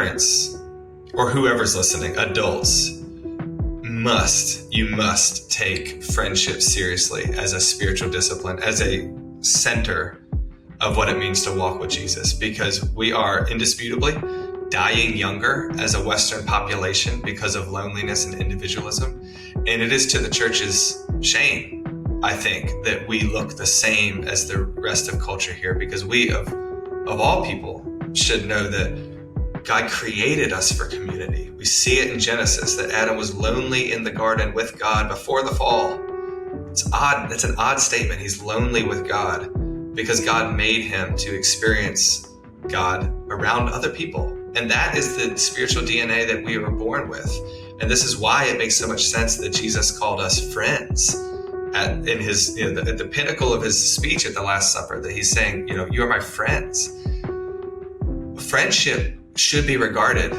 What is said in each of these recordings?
parents, or whoever's listening, adults, you must take friendship seriously as a spiritual discipline, as a center of what it means to walk with Jesus, because we are indisputably dying younger as a Western population because of loneliness and individualism. And it is to the church's shame, I think, that we look the same as the rest of culture here, because we, of all people, should know that God created us for community. We see it in Genesis that Adam was lonely in the garden with God before the fall. It's odd. It's an odd statement. He's lonely with God because God made him to experience God around other people. And that is the spiritual DNA that we were born with. And this is why it makes so much sense that Jesus called us friends at the pinnacle of his speech at the Last Supper, that he's saying, you are my friends. Friendship should be regarded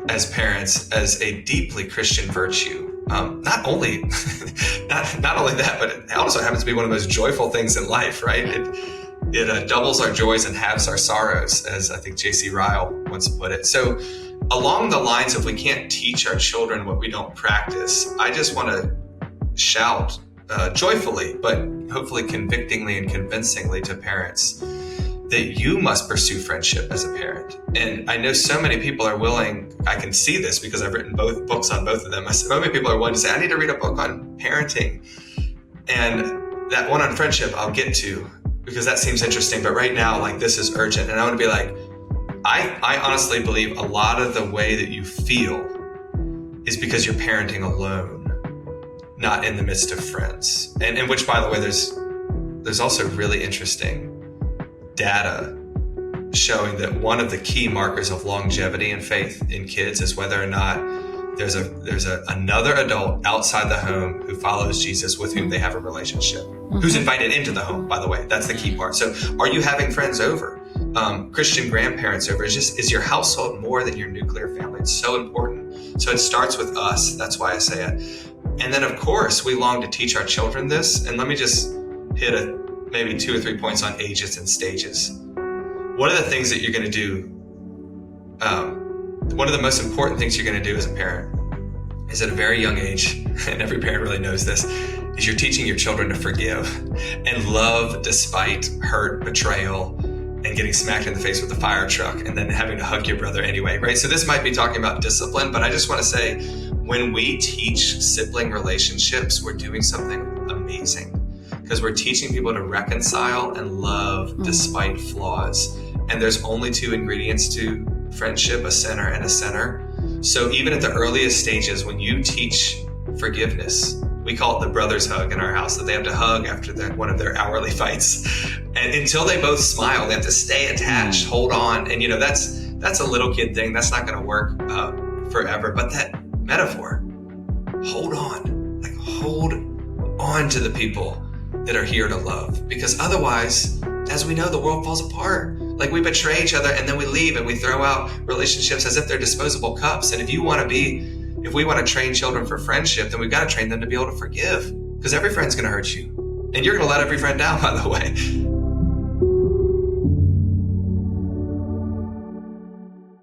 as parents as a deeply Christian virtue. Not only that, but it also happens to be one of the most joyful things in life, right? It doubles our joys and halves our sorrows, as I think J.C. Ryle once put it. So along the lines of we can't teach our children what we don't practice, I just want to shout joyfully, but hopefully convictingly and convincingly to parents that you must pursue friendship as a parent. And I know so many people are willing, I can see this because I've written both books on both of them. So many people are willing to say, I need to read a book on parenting. And that one on friendship I'll get to, because that seems interesting. But right now, this is urgent. And I want to be I honestly believe a lot of the way that you feel is because you're parenting alone, not in the midst of friends. And which, by the way, there's also really interesting data showing that one of the key markers of longevity in faith in kids is whether or not there's another adult outside the home who follows Jesus with whom they have a relationship, who's invited into the home, by the way. That's the key part. So are you having friends over? Christian grandparents over? Is your household more than your nuclear family? It's so important. So it starts with us. That's why I say it. And then, of course, we long to teach our children this. And let me just hit maybe 2 or 3 points on ages and stages. One of the things that you're going to do, one of the most important things you're going to do as a parent is at a very young age, and every parent really knows this, is you're teaching your children to forgive and love despite hurt, betrayal, and getting smacked in the face with a fire truck and then having to hug your brother anyway, right? So this might be talking about discipline, but I just want to say, when we teach sibling relationships, we're doing something amazing, because we're teaching people to reconcile and love despite flaws. And there's only 2 ingredients to friendship, a sinner and a sinner. So even at the earliest stages, when you teach forgiveness, we call it the brother's hug in our house, that they have to hug after one of their hourly fights. And until they both smile, they have to stay attached, hold on. And that's a little kid thing. That's not going to work forever. But that metaphor, hold on to the people that are here to love, because otherwise, as we know, the world falls apart. We betray each other and then we leave and we throw out relationships as if they're disposable cups. And if we want to train children for friendship, then we've got to train them to be able to forgive, because every friend's going to hurt you and you're going to let every friend down, by the way.